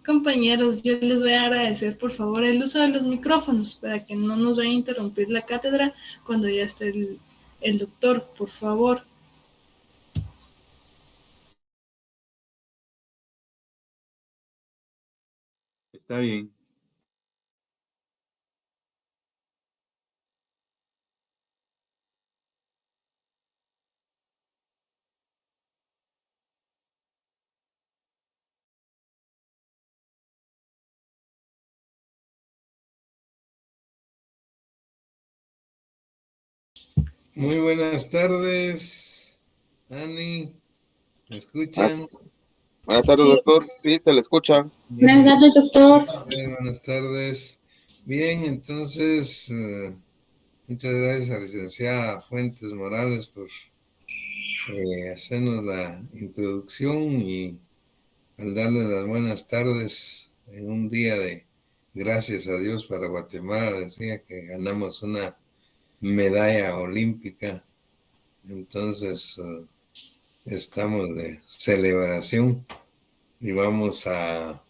Compañeros, yo les voy a agradecer por favor el uso de los micrófonos para que no nos vaya a interrumpir la cátedra cuando ya esté el doctor, por favor. Está bien. Muy buenas tardes, Ani, ¿me escuchan? Buenas tardes, Sí. doctor. Sí, se le escucha. Buenas tardes, doctor. Buenas tardes. Bien, entonces, muchas gracias a la licenciada Fuentes Morales por hacernos la introducción y al darle las buenas tardes en un día de gracias a Dios para Guatemala. Decía que ganamos una medalla olímpica, entonces estamos de celebración y vamos a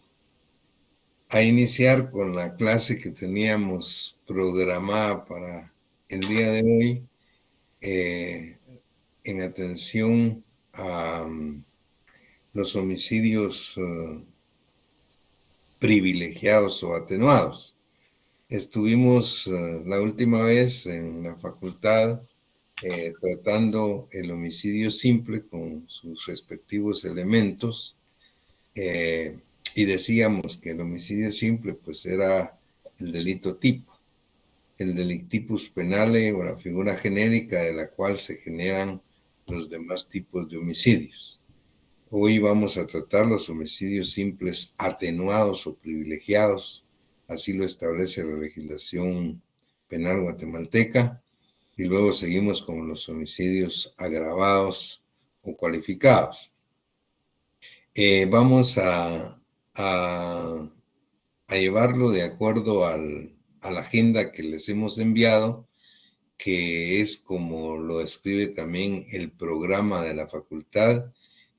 iniciar con la clase que teníamos programada para el día de hoy en atención a los homicidios privilegiados o atenuados. Estuvimos la última vez en la facultad tratando el homicidio simple con sus respectivos elementos y decíamos que el homicidio simple pues era el delito tipo, el delictipus penale o la figura genérica de la cual se generan los demás tipos de homicidios. Hoy vamos a tratar los homicidios simples atenuados o privilegiados, así lo establece la legislación penal guatemalteca, y luego seguimos con los homicidios agravados o cualificados. Vamos a llevarlo de acuerdo a la agenda que les hemos enviado, que es como lo describe también el programa de la facultad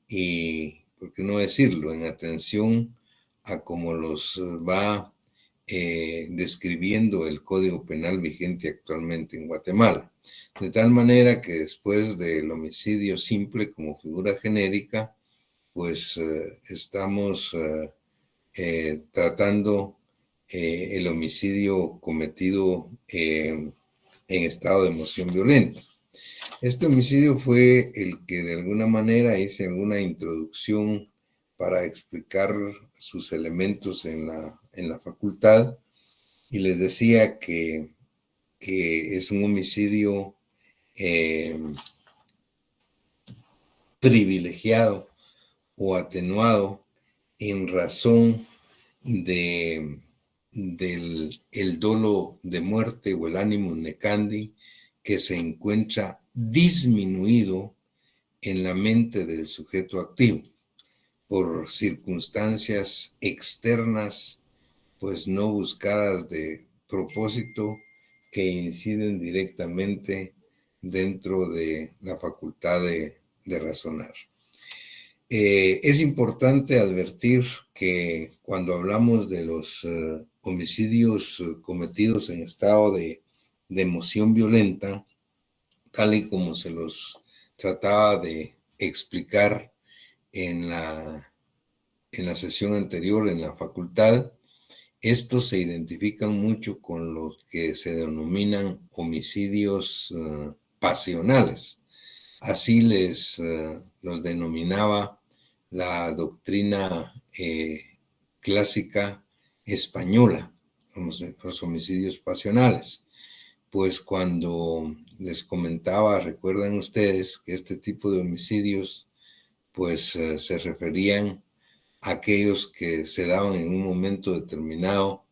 y, por qué no decirlo, en atención a cómo los va describiendo el Código Penal vigente actualmente en Guatemala. De tal manera que después del homicidio simple como figura genérica, pues estamos tratando el homicidio cometido en estado de emoción violenta. Este homicidio fue el que de alguna manera hice alguna introducción para explicar sus elementos en la facultad y les decía que es un homicidio privilegiado o atenuado en razón del el dolo de muerte o el animus necandi que se encuentra disminuido en la mente del sujeto activo por circunstancias externas, pues no buscadas de propósito, que inciden directamente dentro de la facultad de razonar. Es importante advertir que cuando hablamos de los homicidios cometidos en estado de emoción violenta, tal y como se los trataba de explicar en la sesión anterior en la facultad, estos se identifican mucho con lo que se denominan homicidios pasionales. Así los denominaba la doctrina clásica española, los homicidios pasionales. Pues cuando les comentaba, recuerdan ustedes que este tipo de homicidios pues se referían a aquellos que se daban en un momento determinado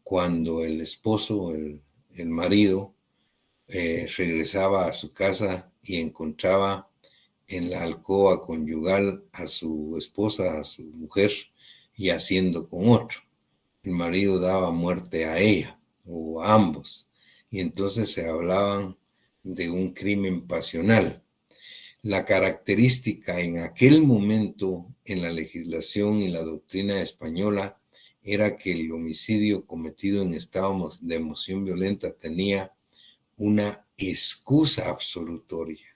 cuando el esposo, el marido, regresaba a su casa y encontraba en la alcoba conyugal a su esposa, a su mujer, yaciendo con otro. El marido daba muerte a ella o a ambos, y entonces se hablaban de un crimen pasional. La característica en aquel momento en la legislación y la doctrina española era que el homicidio cometido en estado de emoción violenta tenía una excusa absolutoria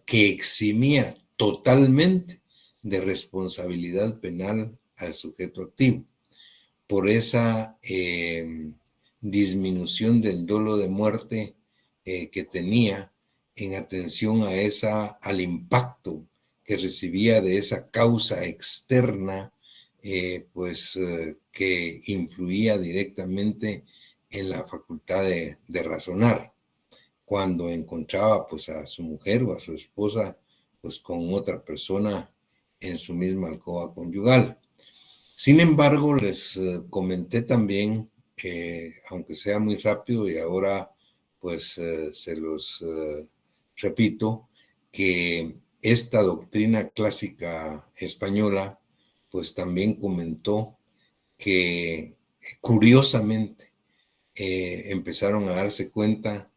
que eximía totalmente de responsabilidad penal al sujeto activo, por esa disminución del dolo de muerte que tenía en atención al impacto que recibía de esa causa externa, que influía directamente en la facultad de razonar, cuando encontraba pues a su mujer o a su esposa pues con otra persona en su misma alcoba conyugal. Sin embargo, les comenté también, aunque sea muy rápido y ahora pues se los repito, que esta doctrina clásica española pues también comentó que curiosamente empezaron a darse cuenta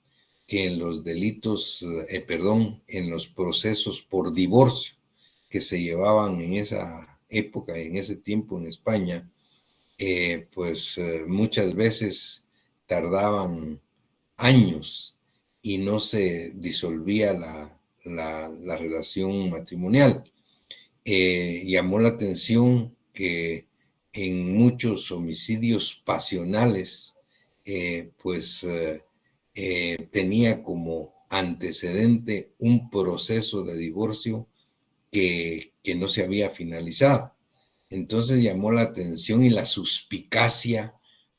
que en los delitos, en los procesos por divorcio que se llevaban en esa época, en ese tiempo en España, muchas veces tardaban años y no se disolvía la relación matrimonial. Llamó la atención que en muchos homicidios pasionales, tenía como antecedente un proceso de divorcio que no se había finalizado. Entonces llamó la atención y la suspicacia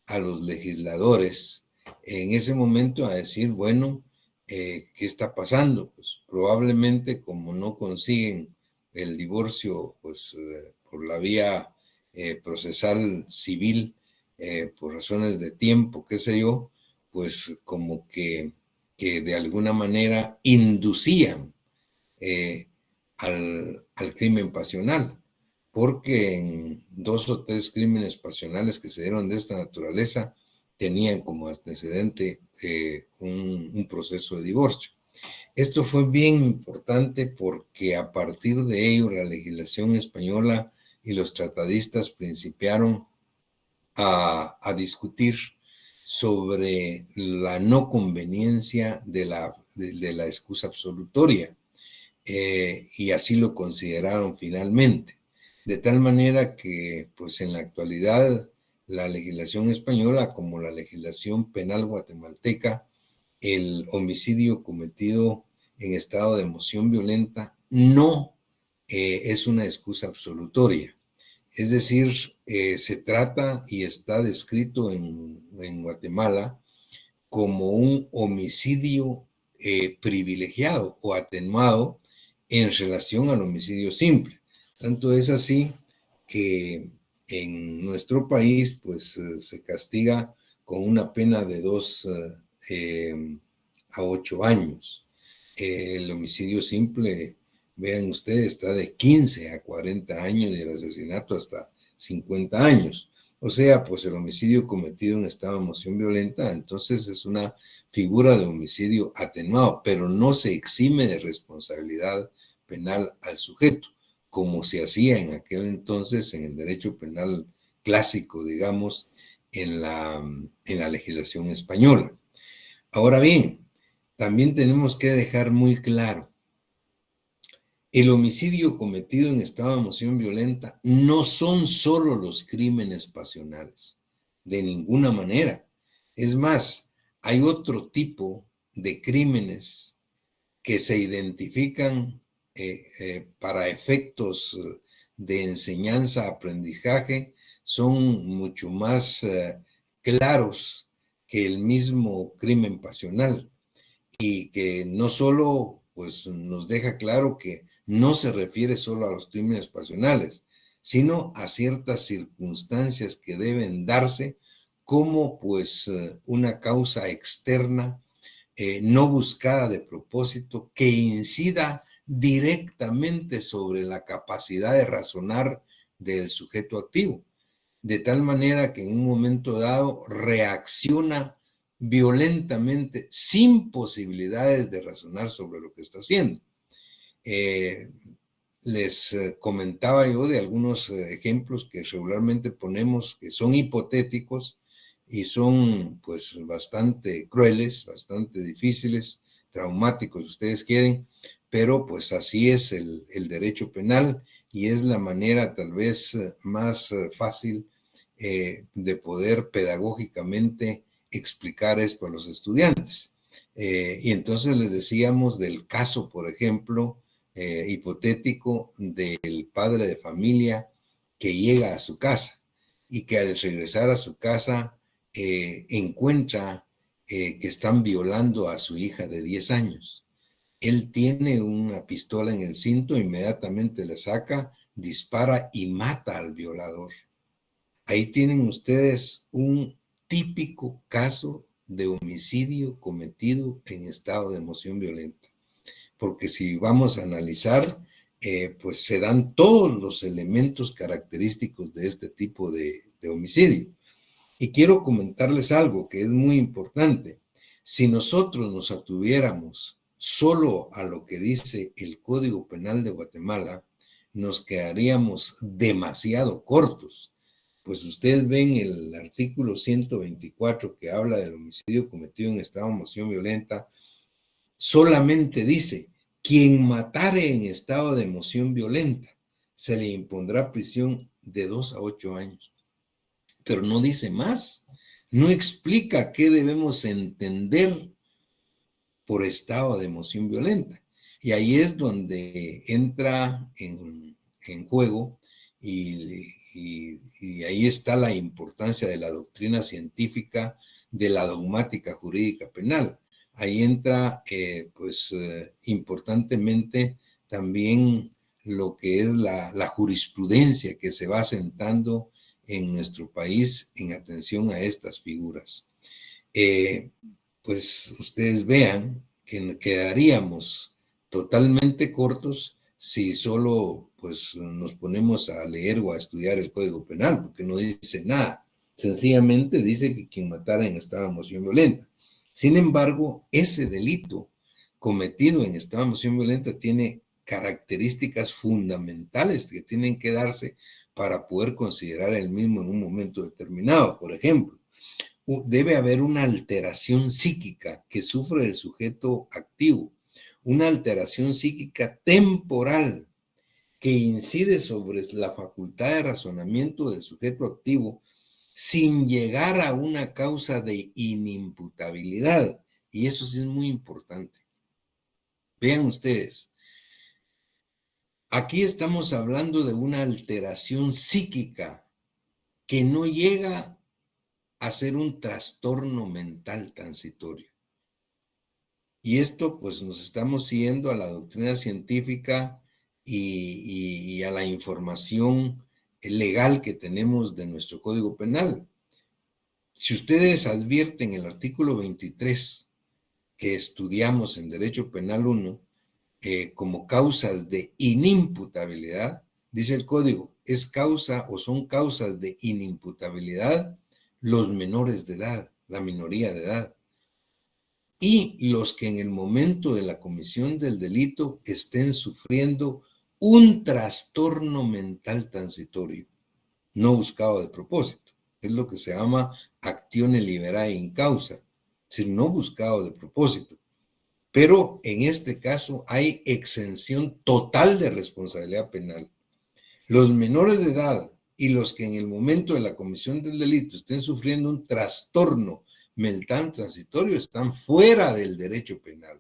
a los legisladores en ese momento a decir, bueno, ¿qué está pasando? Pues probablemente como no consiguen el divorcio por la vía procesal civil, por razones de tiempo, qué sé yo, pues como que de alguna manera inducían al crimen pasional, porque en 2 o 3 crímenes pasionales que se dieron de esta naturaleza tenían como antecedente un proceso de divorcio. Esto fue bien importante porque a partir de ello la legislación española y los tratadistas principiaron a discutir sobre la no conveniencia de la excusa absolutoria. Y así lo consideraron finalmente. De tal manera que, pues en la actualidad, la legislación española, como la legislación penal guatemalteca, el homicidio cometido en estado de emoción violenta no es una excusa absolutoria. Es decir, se trata y está descrito en Guatemala como un homicidio privilegiado o atenuado en relación al homicidio simple. Tanto es así que en nuestro país pues se castiga con una pena de 2 a 8 años. El homicidio simple, vean ustedes, está de 15 a 40 años y el asesinato hasta 50 años. O sea, pues el homicidio cometido en estado de emoción violenta, entonces es una figura de homicidio atenuado, pero no se exime de responsabilidad penal al sujeto, como se hacía en aquel entonces en el derecho penal clásico, digamos, en la legislación española. Ahora bien, también tenemos que dejar muy claro, el homicidio cometido en estado de emoción violenta no son solo los crímenes pasionales, de ninguna manera. Es más, hay otro tipo de crímenes que se identifican para efectos de enseñanza-aprendizaje, son mucho más claros que el mismo crimen pasional y que no solo pues, nos deja claro que no se refiere solo a los crímenes pasionales, sino a ciertas circunstancias que deben darse como pues una causa externa no buscada de propósito que incida directamente sobre la capacidad de razonar del sujeto activo, de tal manera que en un momento dado reacciona violentamente sin posibilidades de razonar sobre lo que está haciendo. les comentaba yo de algunos ejemplos que regularmente ponemos, que son hipotéticos y son pues bastante crueles, bastante difíciles, traumáticos, si ustedes quieren, pero pues así es el derecho penal y es la manera tal vez más fácil de poder pedagógicamente explicar esto a los estudiantes. Y entonces les decíamos del caso, por ejemplo, hipotético del padre de familia que llega a su casa y que al regresar a su casa encuentra que están violando a su hija de 10 años. Él tiene una pistola en el cinto, inmediatamente la saca, dispara y mata al violador. Ahí tienen ustedes un típico caso de homicidio cometido en estado de emoción violenta. Porque si vamos a analizar, pues se dan todos los elementos característicos de este tipo de homicidio. Y quiero comentarles algo que es muy importante. Si nosotros nos atuviéramos solo a lo que dice el Código Penal de Guatemala, nos quedaríamos demasiado cortos. Pues ustedes ven el artículo 124 que habla del homicidio cometido en estado de emoción violenta, solamente dice, quien matare en estado de emoción violenta, se le impondrá prisión de 2 a 8 años. Pero no dice más, no explica qué debemos entender por estado de emoción violenta. Y ahí es donde entra en juego y ahí está la importancia de la doctrina científica, de la dogmática jurídica penal. Ahí entra, importantemente también lo que es la jurisprudencia que se va asentando en nuestro país en atención a estas figuras. Pues ustedes vean que quedaríamos totalmente cortos si solo pues nos ponemos a leer o a estudiar el Código Penal, porque no dice nada. Sencillamente dice que quien matara en estado de emoción violenta. Sin embargo, ese delito cometido en estado de emoción violenta tiene características fundamentales que tienen que darse para poder considerar el mismo en un momento determinado. Por ejemplo, debe haber una alteración psíquica que sufre el sujeto activo, una alteración psíquica temporal que incide sobre la facultad de razonamiento del sujeto activo sin llegar a una causa de inimputabilidad. Y eso sí es muy importante. Vean ustedes, aquí estamos hablando de una alteración psíquica que no llega a ser un trastorno mental transitorio. Y esto pues nos estamos siguiendo a la doctrina científica y a la información legal que tenemos de nuestro Código Penal. Si ustedes advierten el artículo 23 que estudiamos en Derecho Penal 1 como causas de inimputabilidad, dice el Código, es causa o son causas de inimputabilidad los menores de edad, la minoría de edad, y los que en el momento de la comisión del delito estén sufriendo un trastorno mental transitorio, no buscado de propósito. Es lo que se llama actione liberae in causa, es decir, no buscado de propósito. Pero en este caso hay exención total de responsabilidad penal. Los menores de edad y los que en el momento de la comisión del delito estén sufriendo un trastorno mental transitorio están fuera del derecho penal,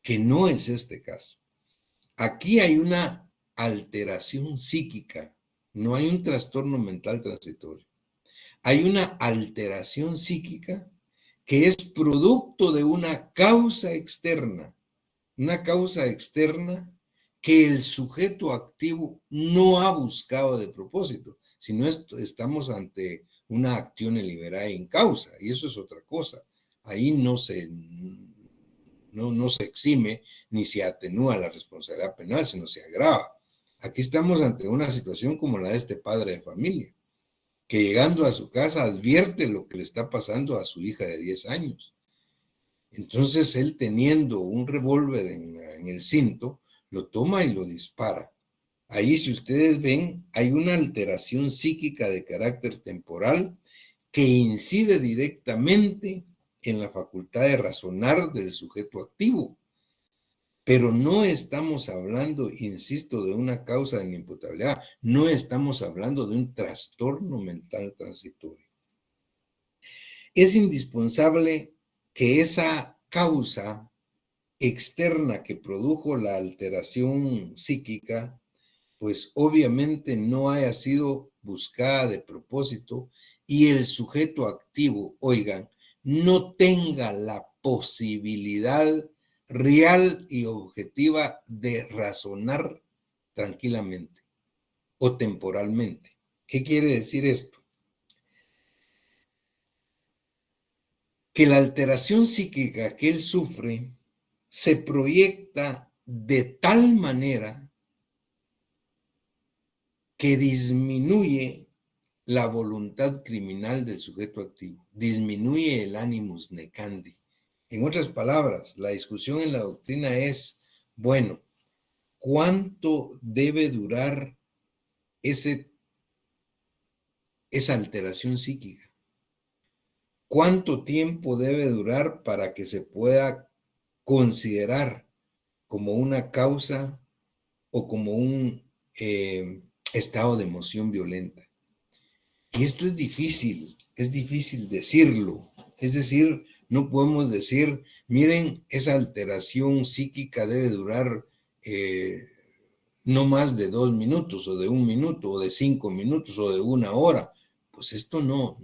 que no es este caso. Aquí hay una alteración psíquica, no hay un trastorno mental transitorio. Hay una alteración psíquica que es producto de una causa externa que el sujeto activo no ha buscado de propósito, sino estamos ante una actione liberae in causa, y eso es otra cosa. Ahí no se exime ni se atenúa la responsabilidad penal, sino se agrava. Aquí estamos ante una situación como la de este padre de familia, que llegando a su casa advierte lo que le está pasando a su hija de 10 años. Entonces él, teniendo un revólver en el cinto, lo toma y lo dispara. Ahí, si ustedes ven, hay una alteración psíquica de carácter temporal que incide directamente en la facultad de razonar del sujeto activo. Pero no estamos hablando, insisto, de una causa de la imputabilidad, no estamos hablando de un trastorno mental transitorio. Es indispensable que esa causa externa que produjo la alteración psíquica, pues obviamente no haya sido buscada de propósito y el sujeto activo, oigan, no tenga la posibilidad real y objetiva de razonar tranquilamente o temporalmente. ¿Qué quiere decir esto? Que la alteración psíquica que él sufre se proyecta de tal manera que disminuye la voluntad criminal del sujeto activo, disminuye el animus necandi. En otras palabras, la discusión en la doctrina es, bueno, ¿cuánto debe durar esa alteración psíquica? ¿Cuánto tiempo debe durar para que se pueda considerar como una causa o como un estado de emoción violenta? Y esto es difícil decirlo. Es decir, no podemos decir, miren, esa alteración psíquica debe durar no más de 2 minutos, o de 1 minuto, o de 5 minutos, o de 1 hora. Pues esto no,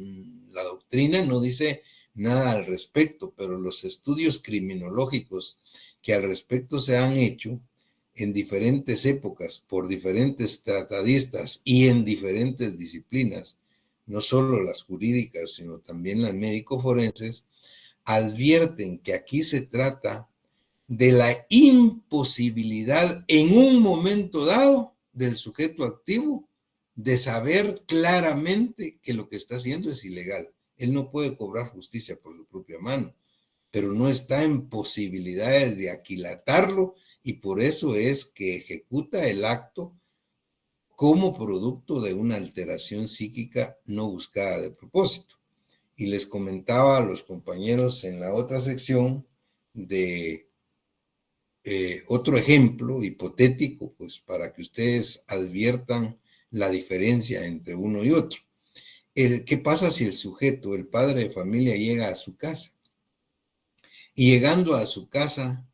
la doctrina no dice nada al respecto, pero los estudios criminológicos que al respecto se han hecho en diferentes épocas por diferentes tratadistas y en diferentes disciplinas, no solo las jurídicas, sino también las médico-forenses, advierten que aquí se trata de la imposibilidad en un momento dado del sujeto activo de saber claramente que lo que está haciendo es ilegal. Él no puede cobrar justicia por su propia mano, pero no está en posibilidades de aquilatarlo y por eso es que ejecuta el acto como producto de una alteración psíquica no buscada de propósito. Y les comentaba a los compañeros en la otra sección de otro ejemplo hipotético, pues para que ustedes adviertan la diferencia entre uno y otro. ¿Qué pasa si el sujeto, el padre de familia, llega a su casa? Y llegando a su casa,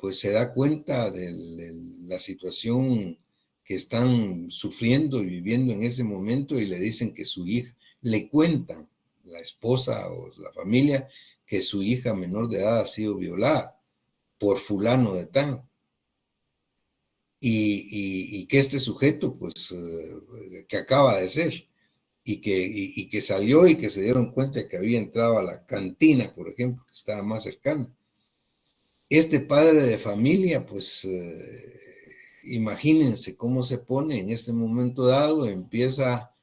pues se da cuenta de la situación que están sufriendo y viviendo en ese momento y le dicen que su hija, le cuentan la esposa o la familia que su hija menor de edad ha sido violada por fulano de tal. Y que este sujeto, pues, que acaba de ser, y que salió y que se dieron cuenta que había entrado a la cantina, por ejemplo, que estaba más cercana. Este padre de familia, pues, imagínense cómo se pone en este momento dado, empieza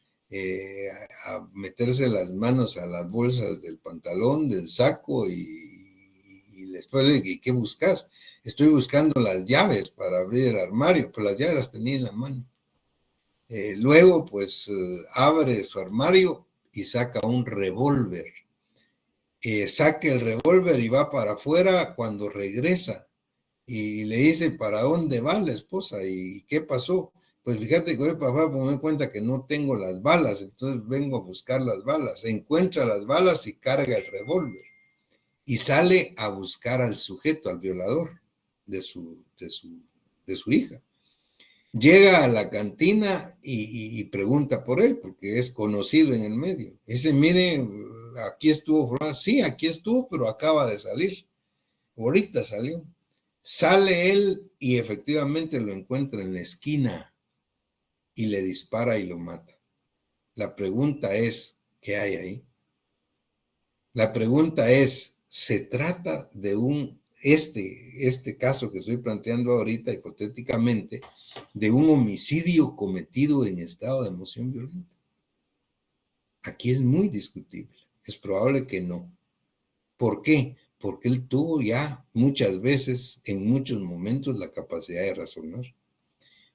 a meterse las manos a las bolsas del pantalón, del saco, y después le digo, ¿y qué buscas? Estoy buscando las llaves para abrir el armario, pero las llaves las tenía en la mano. Luego, pues, abre su armario y saca un revólver. Saca el revólver y va para afuera. Cuando regresa y le dice, ¿para dónde va la esposa? ¿Y qué pasó? Pues fíjate que voy para afuera, pues me doy cuenta que no tengo las balas, entonces vengo a buscar las balas. Encuentra las balas y carga el revólver. Y sale a buscar al sujeto, al violador de su hija. Llega a la cantina y pregunta por él, porque es conocido en el medio. Dice, mire, aquí estuvo, sí, aquí estuvo, pero acaba de salir. Ahorita salió. Sale él y efectivamente lo encuentra en la esquina y le dispara y lo mata. La pregunta es, ¿qué hay ahí? La pregunta es, ¿se trata de este caso que estoy planteando ahorita hipotéticamente, de un homicidio cometido en estado de emoción violenta? Aquí es muy discutible. Es probable que no. ¿Por qué? Porque él tuvo ya muchas veces, en muchos momentos, la capacidad de razonar.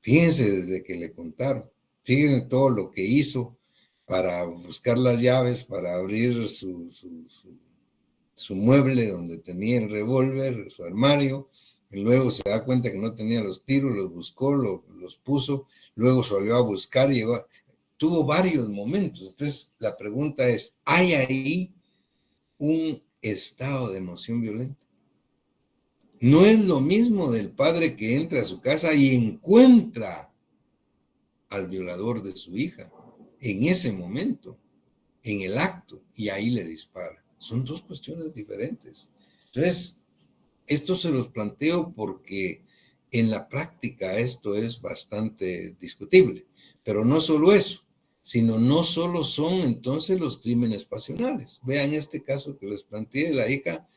Fíjense desde que le contaron, fíjense todo lo que hizo para buscar las llaves, para abrir su mueble donde tenía el revólver, su armario, y luego se da cuenta que no tenía los tiros, los buscó, los puso, luego salió a buscar y llegó. Tuvo varios momentos. Entonces la pregunta es, ¿hay ahí un estado de emoción violenta? No es lo mismo del padre que entra a su casa y encuentra al violador de su hija en ese momento, en el acto, y ahí le dispara. Son dos cuestiones diferentes. Entonces, esto se los planteo porque en la práctica esto es bastante discutible, pero no solo eso, sino no solo son entonces los crímenes pasionales. Vean este caso que les planteé de la hija,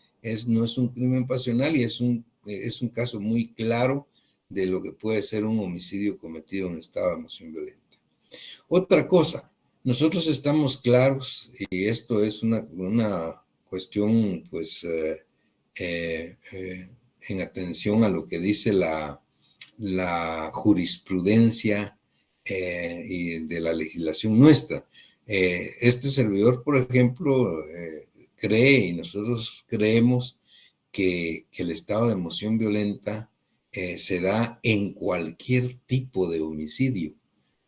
no es un crimen pasional y es un caso muy claro de lo que puede ser un homicidio cometido en estado de emoción violenta. Otra cosa, nosotros estamos claros, y esto es una cuestión, pues, en atención a lo que dice la jurisprudencia y de la legislación nuestra. Este servidor, por ejemplo, cree, y nosotros creemos, que el estado de emoción violenta se da en cualquier tipo de homicidio.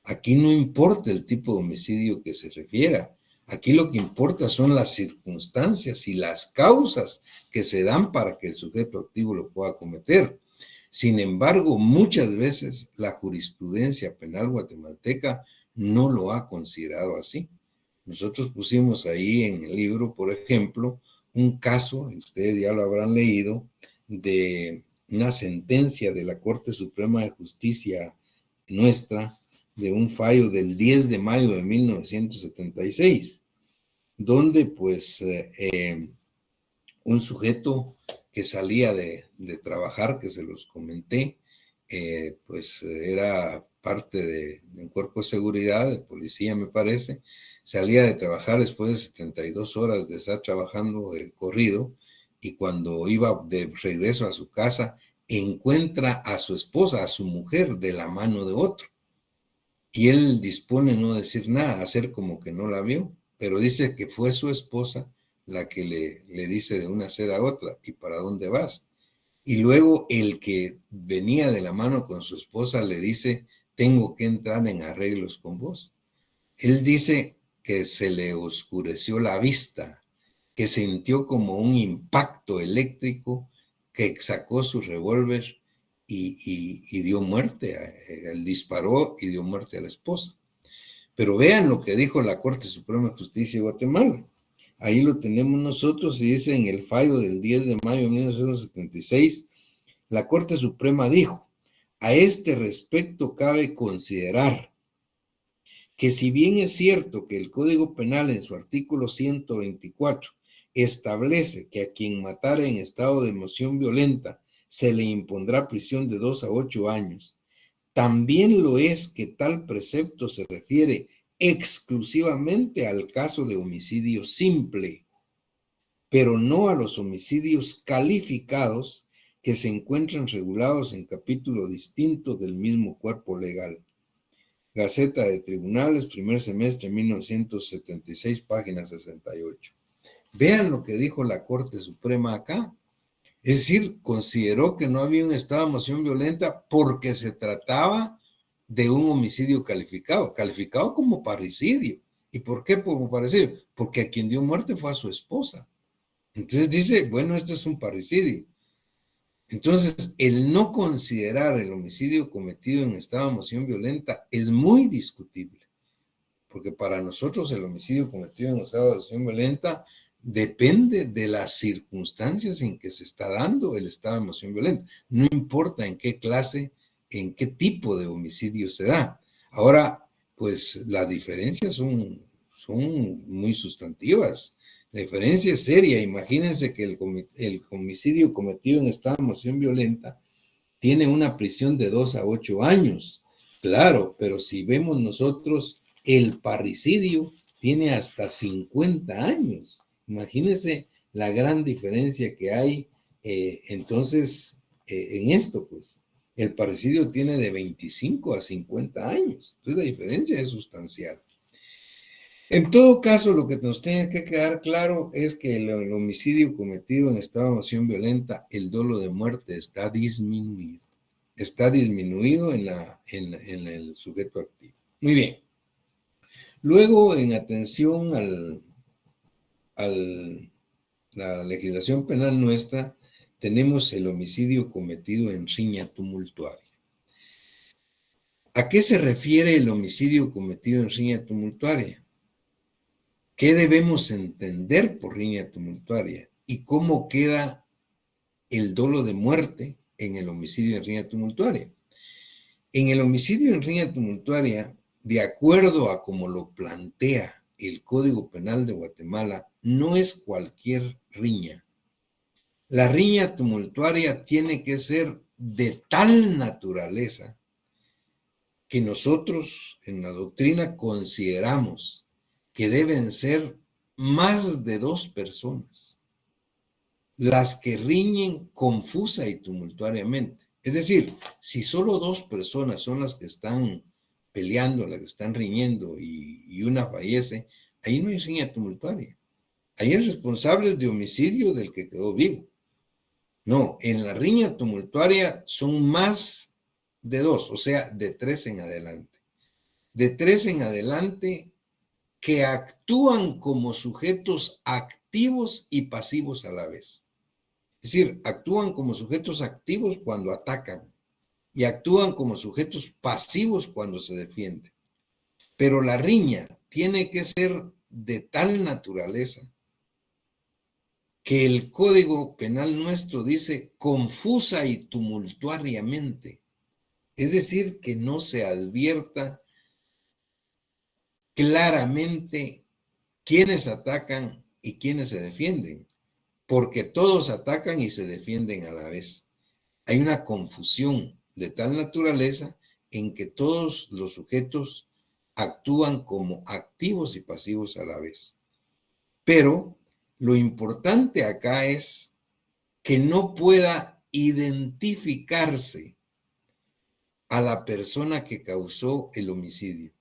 Aquí no importa el tipo de homicidio que se refiera. Aquí lo que importa son las circunstancias y las causas que se dan para que el sujeto activo lo pueda cometer. Sin embargo, muchas veces la jurisprudencia penal guatemalteca no lo ha considerado así. Nosotros pusimos ahí en el libro, por ejemplo, un caso, y ustedes ya lo habrán leído, de una sentencia de la Corte Suprema de Justicia nuestra, de un fallo del 10 de mayo de 1976, donde pues un sujeto que salía de trabajar, que se los comenté, pues era parte de un cuerpo de seguridad, de policía me parece, salía de trabajar después de 72 horas de estar trabajando corrido, y cuando iba de regreso a su casa, encuentra a su esposa, a su mujer, de la mano de otro. Y él dispone no decir nada, hacer como que no la vio, pero dice que fue su esposa la que le dice de una hacer a otra, ¿y para dónde vas? Y luego el que venía de la mano con su esposa le dice, tengo que entrar en arreglos con vos. Él dice que se le oscureció la vista, que sintió como un impacto eléctrico, que sacó su revólver y dio muerte. Él disparó y dio muerte a la esposa. Pero vean lo que dijo la Corte Suprema de Justicia de Guatemala. Ahí lo tenemos nosotros y dice en el fallo del 10 de mayo de 1976, la Corte Suprema dijo, a este respecto cabe considerar que si bien es cierto que el Código Penal en su artículo 124 establece que a quien matare en estado de emoción violenta se le impondrá prisión de 2 a 8 años, también lo es que tal precepto se refiere exclusivamente al caso de homicidio simple, pero no a los homicidios calificados que se encuentran regulados en capítulo distinto del mismo cuerpo legal. Gaceta de Tribunales, primer semestre 1976, página 68. Vean lo que dijo la Corte Suprema acá. Es decir, consideró que no había un estado de emoción violenta porque se trataba de un homicidio calificado como parricidio. ¿Y por qué como parricidio? Porque a quien dio muerte fue a su esposa. Entonces dice, bueno, esto es un parricidio. Entonces, el no considerar el homicidio cometido en estado de emoción violenta es muy discutible, porque para nosotros el homicidio cometido en estado de emoción violenta depende de las circunstancias en que se está dando el estado de emoción violenta. No importa en qué clase, en qué tipo de homicidio se da. Ahora, pues las diferencias son muy sustantivas. La diferencia es seria. Imagínense que el homicidio cometido en estado de emoción violenta tiene una prisión de 2 a 8 años. Claro, pero si vemos nosotros, el parricidio tiene hasta 50 años. Imagínense la gran diferencia que hay entonces en esto, pues. El parricidio tiene de 25 a 50 años. Entonces la diferencia es sustancial. En todo caso, lo que nos tiene que quedar claro es que el homicidio cometido en estado de emoción violenta, el dolo de muerte está disminuido. Está disminuido en el sujeto activo. Muy bien. Luego, en atención a la legislación penal nuestra, tenemos el homicidio cometido en riña tumultuaria. ¿A qué se refiere el homicidio cometido en riña tumultuaria? ¿Qué debemos entender por riña tumultuaria? ¿Y cómo queda el dolo de muerte en el homicidio en riña tumultuaria? En el homicidio en riña tumultuaria, de acuerdo a como lo plantea el Código Penal de Guatemala, no es cualquier riña. La riña tumultuaria tiene que ser de tal naturaleza que nosotros en la doctrina consideramos que deben ser más de 2 personas las que riñen confusa y tumultuariamente. Es decir, si solo 2 personas son las que están peleando, las que están riñendo y una fallece, ahí no hay riña tumultuaria. Ahí el responsable es de homicidio del que quedó vivo. No, en la riña tumultuaria son más de 2, o sea, de 3 en adelante. De 3 en adelante que actúan como sujetos activos y pasivos a la vez. Es decir, actúan como sujetos activos cuando atacan y actúan como sujetos pasivos cuando se defienden. Pero la riña tiene que ser de tal naturaleza que el Código Penal nuestro dice confusa y tumultuariamente. Es decir, que no se advierta claramente quiénes atacan y quiénes se defienden, porque todos atacan y se defienden a la vez. Hay una confusión de tal naturaleza en que todos los sujetos actúan como activos y pasivos a la vez. Pero lo importante acá es que no pueda identificarse a la persona que causó el homicidio,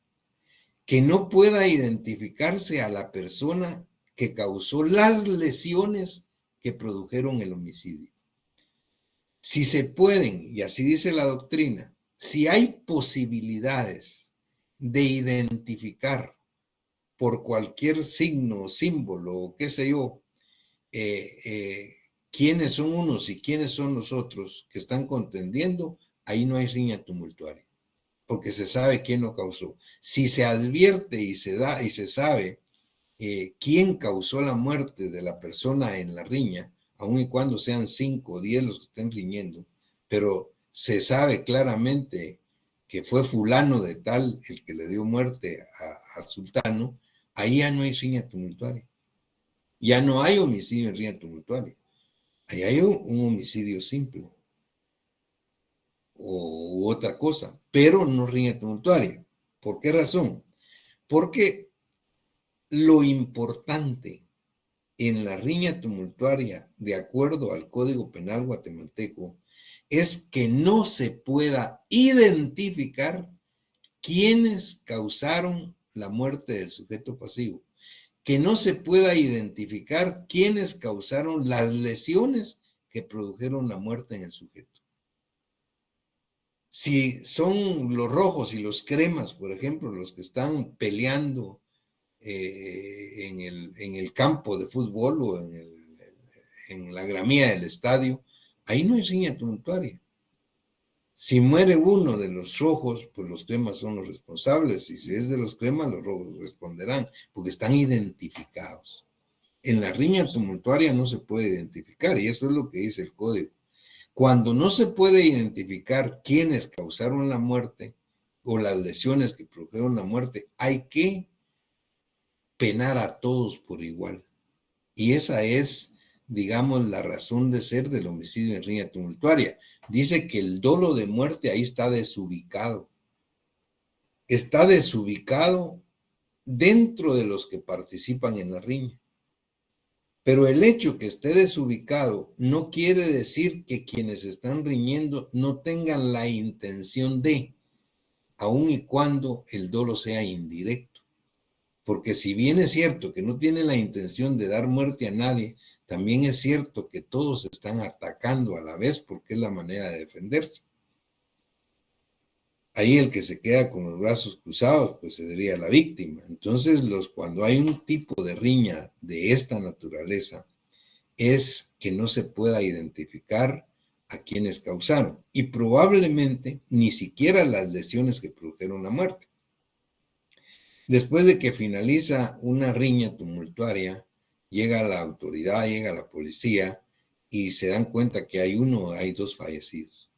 que no pueda identificarse a la persona que causó las lesiones que produjeron el homicidio. Si se pueden, y así dice la doctrina, si hay posibilidades de identificar por cualquier signo o símbolo o qué sé yo, quiénes son unos y quiénes son los otros que están contendiendo, ahí no hay riña tumultuaria, porque se sabe quién lo causó. Si se advierte y se sabe quién causó la muerte de la persona en la riña, aun y cuando sean 5 o 10 los que estén riñendo, pero se sabe claramente que fue fulano de tal el que le dio muerte a Sultano, ahí ya no hay riña tumultuaria. Ya no hay homicidio en riña tumultuaria. Ahí hay un homicidio simple u otra cosa, pero no riña tumultuaria. ¿Por qué razón? Porque lo importante en la riña tumultuaria, de acuerdo al Código Penal guatemalteco, es que no se pueda identificar quiénes causaron la muerte del sujeto pasivo, que no se pueda identificar quiénes causaron las lesiones que produjeron la muerte en el sujeto. Si son los rojos y los cremas, por ejemplo, los que están peleando en el campo de fútbol o en la gramía del estadio, ahí no hay riña tumultuaria. Si muere uno de los rojos, pues los cremas son los responsables, y si es de los cremas, los rojos responderán, porque están identificados. En la riña tumultuaria no se puede identificar, y eso es lo que dice el código. Cuando no se puede identificar quiénes causaron la muerte o las lesiones que produjeron la muerte, hay que penar a todos por igual. Y esa es, digamos, la razón de ser del homicidio en riña tumultuaria. Dice que el dolo de muerte ahí está desubicado. Está desubicado dentro de los que participan en la riña. Pero el hecho que esté desubicado no quiere decir que quienes están riñendo no tengan la intención de, aun y cuando el dolo sea indirecto. Porque si bien es cierto que no tienen la intención de dar muerte a nadie, también es cierto que todos están atacando a la vez porque es la manera de defenderse. Ahí el que se queda con los brazos cruzados, pues sería la víctima. Entonces, cuando hay un tipo de riña de esta naturaleza, es que no se pueda identificar a quienes causaron y probablemente ni siquiera las lesiones que produjeron la muerte. Después de que finaliza una riña tumultuaria, llega la autoridad, llega la policía y se dan cuenta que hay dos fallecidos.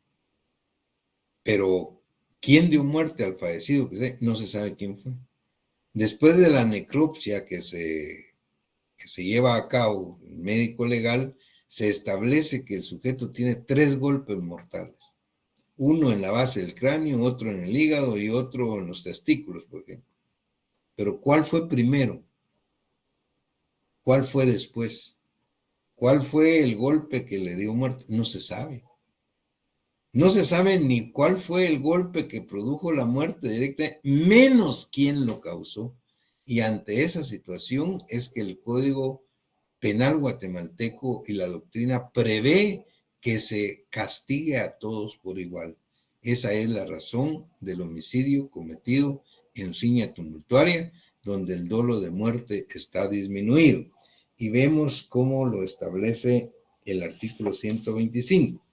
Pero ¿quién dio muerte al fallecido? No se sabe quién fue. Después de la necropsia que se lleva a cabo, el médico legal, se establece que el sujeto tiene 3 golpes mortales. Uno en la base del cráneo, otro en el hígado y otro en los testículos, por ejemplo. Pero ¿cuál fue primero? ¿Cuál fue después? ¿Cuál fue el golpe que le dio muerte? No se sabe. No se sabe ni cuál fue el golpe que produjo la muerte directa, menos quién lo causó. Y ante esa situación es que el Código Penal guatemalteco y la doctrina prevé que se castigue a todos por igual. Esa es la razón del homicidio cometido en riña tumultuaria, donde el dolo de muerte está disminuido. Y vemos cómo lo establece el artículo 125.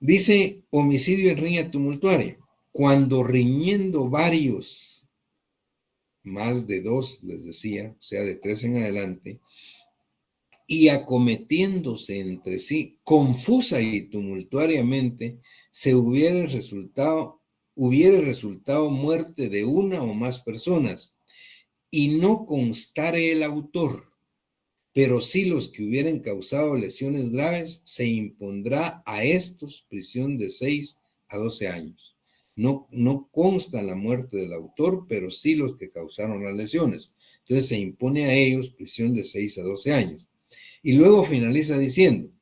Dice homicidio en riña tumultuaria, cuando riñendo varios, más de 2, les decía, o sea, de 3 en adelante, y acometiéndose entre sí, confusa y tumultuariamente, se hubiera resultado muerte de una o más personas, y no constare el autor, pero sí los que hubieran causado lesiones graves, se impondrá a estos prisión de 6 a 12 años. No consta la muerte del autor, pero sí los que causaron las lesiones. Entonces se impone a ellos prisión de 6 a 12 años. Y luego finaliza diciendo,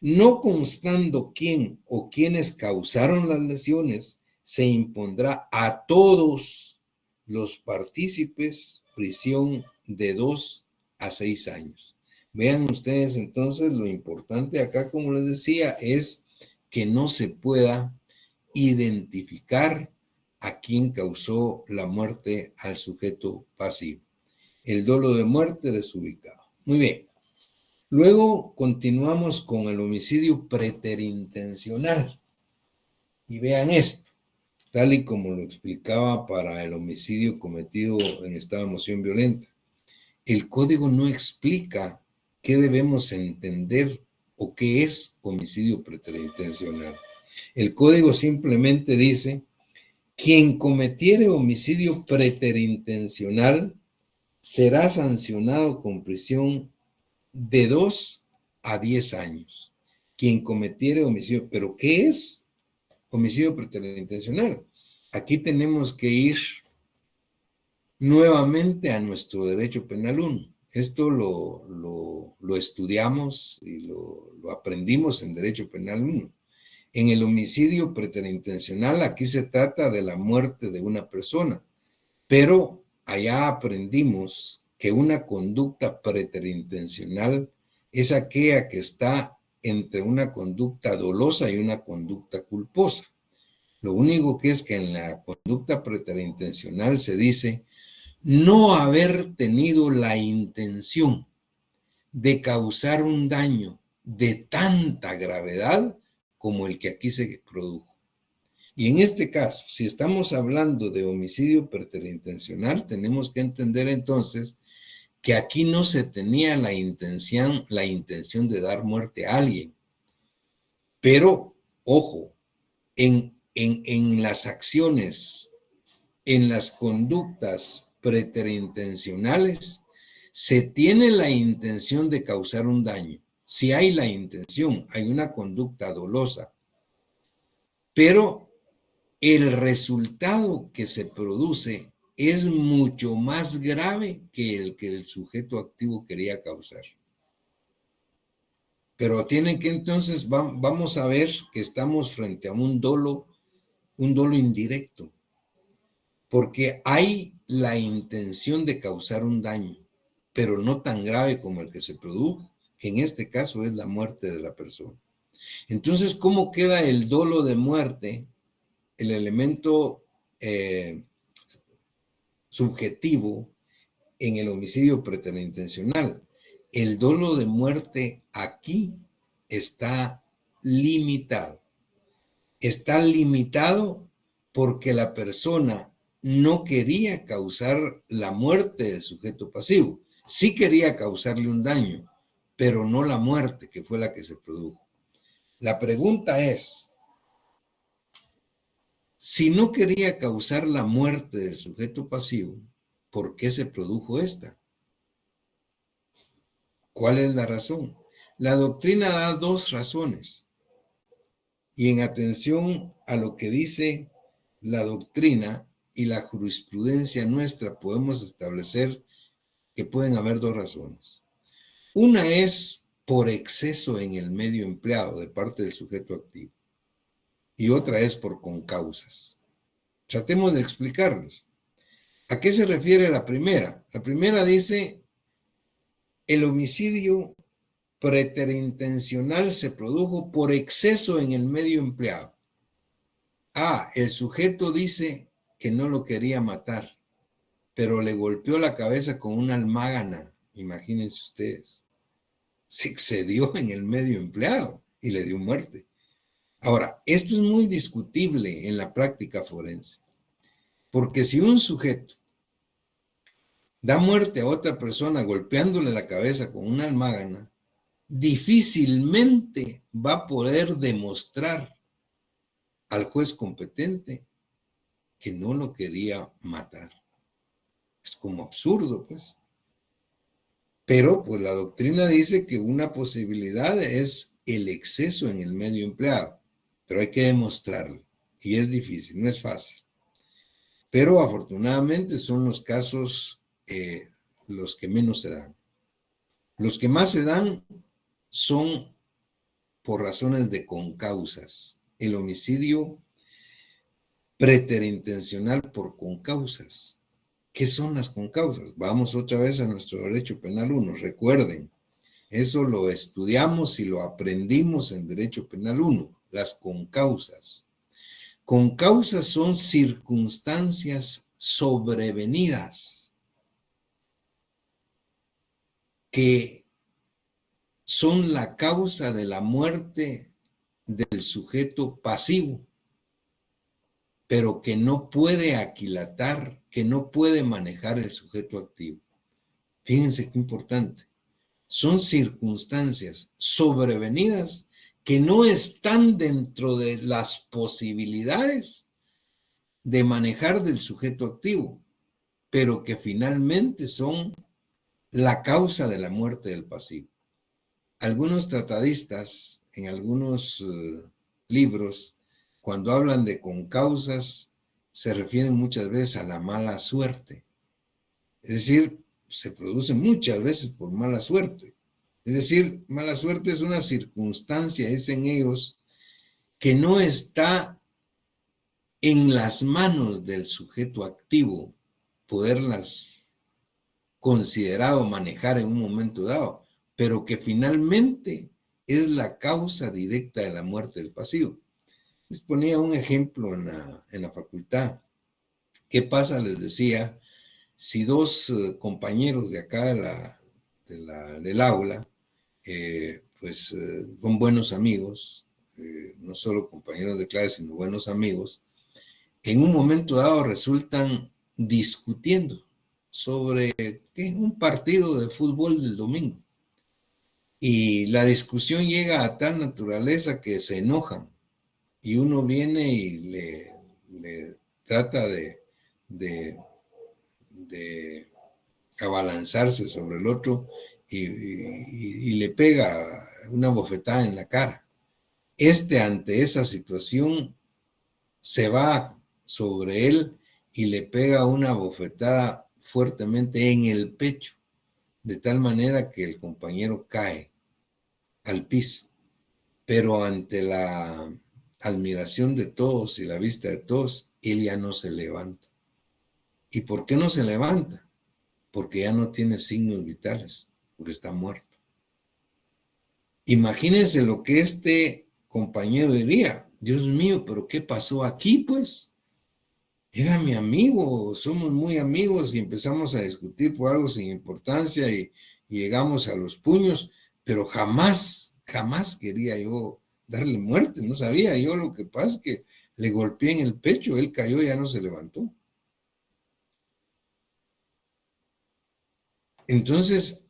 no constando quién o quienes causaron las lesiones, se impondrá a todos los partícipes prisión de 2 a 6 años. Vean ustedes entonces lo importante acá, como les decía, es que no se pueda identificar a quién causó la muerte al sujeto pasivo. El dolo de muerte desubicado. Muy bien. Luego continuamos con el homicidio preterintencional. Y vean esto, tal y como lo explicaba para el homicidio cometido en estado de emoción violenta. El código no explica qué debemos entender o qué es homicidio preterintencional. El código simplemente dice, quien cometiere homicidio preterintencional será sancionado con prisión de 2 a 10 años. Quien cometiere homicidio, ¿pero qué es homicidio preterintencional? Aquí tenemos que ir nuevamente a nuestro derecho penal 1. Esto lo estudiamos y lo aprendimos en derecho penal 1. En el homicidio preterintencional, aquí se trata de la muerte de una persona, pero allá aprendimos que una conducta preterintencional es aquella que está entre una conducta dolosa y una conducta culposa. Lo único que es que en la conducta preterintencional se dice no haber tenido la intención de causar un daño de tanta gravedad como el que aquí se produjo. Y en este caso, si estamos hablando de homicidio preterintencional, tenemos que entender entonces que aquí no se tenía la intención de dar muerte a alguien. Pero, ojo, en las acciones, en las conductas preterintencionales, se tiene la intención de causar un daño. Si hay la intención, hay una conducta dolosa, pero el resultado que se produce es mucho más grave que el sujeto activo quería causar. Pero tienen que entonces, vamos a ver que estamos frente a un dolo indirecto, porque hay la intención de causar un daño, pero no tan grave como el que se produjo, que en este caso es la muerte de la persona. Entonces, ¿cómo queda el dolo de muerte, el elemento subjetivo en el homicidio preterintencional? El dolo de muerte aquí está limitado. Está limitado porque la persona no quería causar la muerte del sujeto pasivo. Sí quería causarle un daño, pero no la muerte, que fue la que se produjo. La pregunta es, si no quería causar la muerte del sujeto pasivo, ¿por qué se produjo esta? ¿Cuál es la razón? La doctrina da dos razones. Y en atención a lo que dice la doctrina y la jurisprudencia nuestra, podemos establecer que pueden haber dos razones. Una es por exceso en el medio empleado de parte del sujeto activo y otra es por concausas. Tratemos de explicarlos. ¿A qué se refiere la primera? La primera dice, el homicidio preterintencional se produjo por exceso en el medio empleado. El sujeto dice que no lo quería matar, pero le golpeó la cabeza con una almágana, imagínense ustedes. Se excedió en el medio empleado y le dio muerte. Ahora, esto es muy discutible en la práctica forense, porque si un sujeto da muerte a otra persona golpeándole la cabeza con una almágana, difícilmente va a poder demostrar al juez competente que no lo quería matar. Es como absurdo, pues. Pero, pues, la doctrina dice que una posibilidad es el exceso en el medio empleado, pero hay que demostrarlo, y es difícil, no es fácil. Pero, afortunadamente, son los casos los que menos se dan. Los que más se dan son por razones de concausas. El homicidio preterintencional por concausas. ¿Qué son las concausas? Vamos otra vez a nuestro derecho penal 1. Recuerden, eso lo estudiamos y lo aprendimos en derecho penal 1. Las concausas. Concausas son circunstancias sobrevenidas que son la causa de la muerte del sujeto pasivo, pero que no puede aquilatar, que no puede manejar el sujeto activo. Fíjense qué importante. Son circunstancias sobrevenidas que no están dentro de las posibilidades de manejar del sujeto activo, pero que finalmente son la causa de la muerte del pasivo. Algunos tratadistas, en algunos libros, cuando hablan de concausas, se refieren muchas veces a la mala suerte. Es decir, se produce muchas veces por mala suerte. Es decir, mala suerte es una circunstancia, dicen ellos, que no está en las manos del sujeto activo poderlas considerar o manejar en un momento dado, pero que finalmente es la causa directa de la muerte del pasivo. Les ponía un ejemplo en la facultad. ¿Qué pasa? Les decía, si dos compañeros de acá del aula, son buenos amigos, no solo compañeros de clase, sino buenos amigos, en un momento dado resultan discutiendo sobre un partido de fútbol del domingo. Y la discusión llega a tal naturaleza que se enojan y uno viene y le trata de abalanzarse sobre el otro y le pega una bofetada en la cara. Ante esa situación se va sobre él y le pega una bofetada fuertemente en el pecho, de tal manera que el compañero cae al piso. Pero ante la admiración de todos y la vista de todos, él ya no se levanta. ¿Y por qué no se levanta? Porque ya no tiene signos vitales, porque está muerto. Imagínense lo que este compañero diría: Dios mío, pero ¿qué pasó aquí, pues? Era mi amigo, somos muy amigos y empezamos a discutir por algo sin importancia y llegamos a los puños, pero jamás quería yo darle muerte, no sabía yo. Lo que pasa es que le golpeé en el pecho, él cayó y ya no se levantó. Entonces,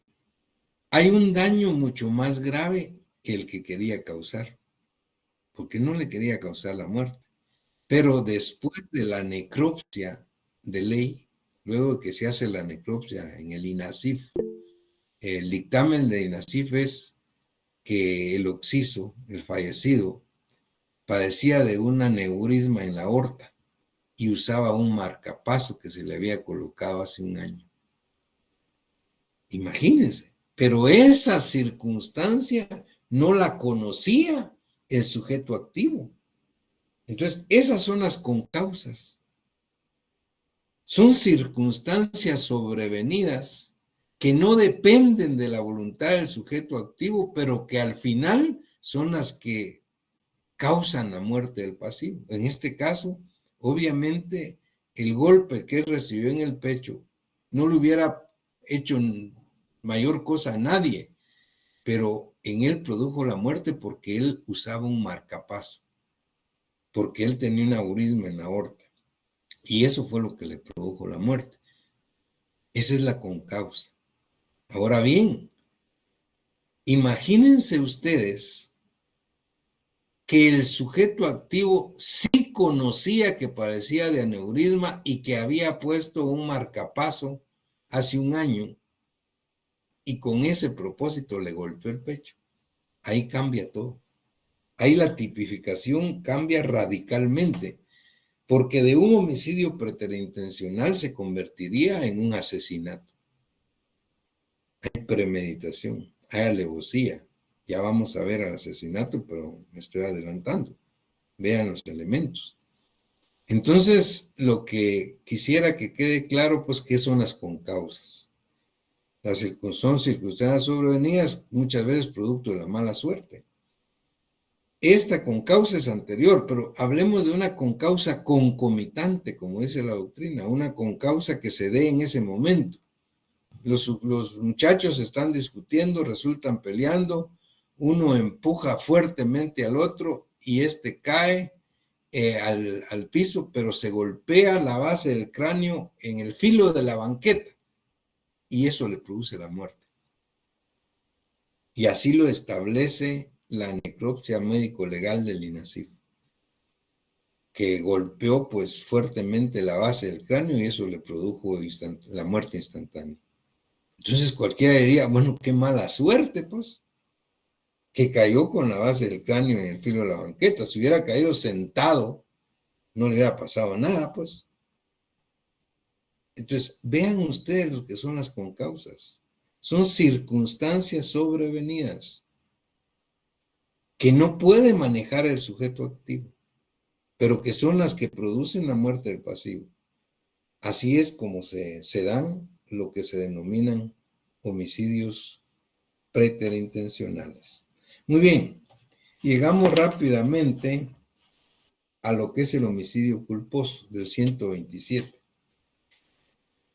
hay un daño mucho más grave que el que quería causar, porque no le quería causar la muerte. Pero después de la necropsia de ley, luego de que se hace la necropsia en el INASIF, el dictamen de INASIF es que el occiso, el fallecido, padecía de un aneurisma en la aorta y usaba un marcapaso que se le había colocado hace un año. Imagínense, pero esa circunstancia no la conocía el sujeto activo. Entonces, esas son las concausas. Son circunstancias sobrevenidas que no dependen de la voluntad del sujeto activo, pero que al final son las que causan la muerte del pasivo. En este caso, obviamente, el golpe que él recibió en el pecho no le hubiera hecho mayor cosa a nadie, pero en él produjo la muerte porque él usaba un marcapaso, porque él tenía un aneurisma en la aorta, y eso fue lo que le produjo la muerte. Esa es la concausa. Ahora bien, imagínense ustedes que el sujeto activo sí conocía que padecía de aneurisma y que había puesto un marcapaso hace un año y con ese propósito le golpeó el pecho. Ahí cambia todo. Ahí la tipificación cambia radicalmente, porque de un homicidio preterintencional se convertiría en un asesinato. Hay premeditación, hay alevosía. Ya vamos a ver al asesinato, pero me estoy adelantando. Vean los elementos. Entonces, lo que quisiera que quede claro, pues, ¿qué son las concausas? Son circunstancias sobrevenidas, muchas veces producto de la mala suerte. Esta concausa es anterior, pero hablemos de una concausa concomitante, como dice la doctrina, una concausa que se dé en ese momento. Los muchachos están discutiendo, resultan peleando, uno empuja fuertemente al otro y este cae al piso, pero se golpea la base del cráneo en el filo de la banqueta y eso le produce la muerte. Y así lo establece la necropsia médico-legal del INASIF, que golpeó pues fuertemente la base del cráneo y eso le produjo la muerte instantánea. Entonces cualquiera diría, bueno, qué mala suerte, pues, que cayó con la base del cráneo en el filo de la banqueta. Si hubiera caído sentado, no le hubiera pasado nada, pues. Entonces, vean ustedes lo que son las concausas. Son circunstancias sobrevenidas que no puede manejar el sujeto activo, pero que son las que producen la muerte del pasivo. Así es como se dan lo que se denominan homicidios preterintencionales. Muy bien, llegamos rápidamente a lo que es el homicidio culposo del 127.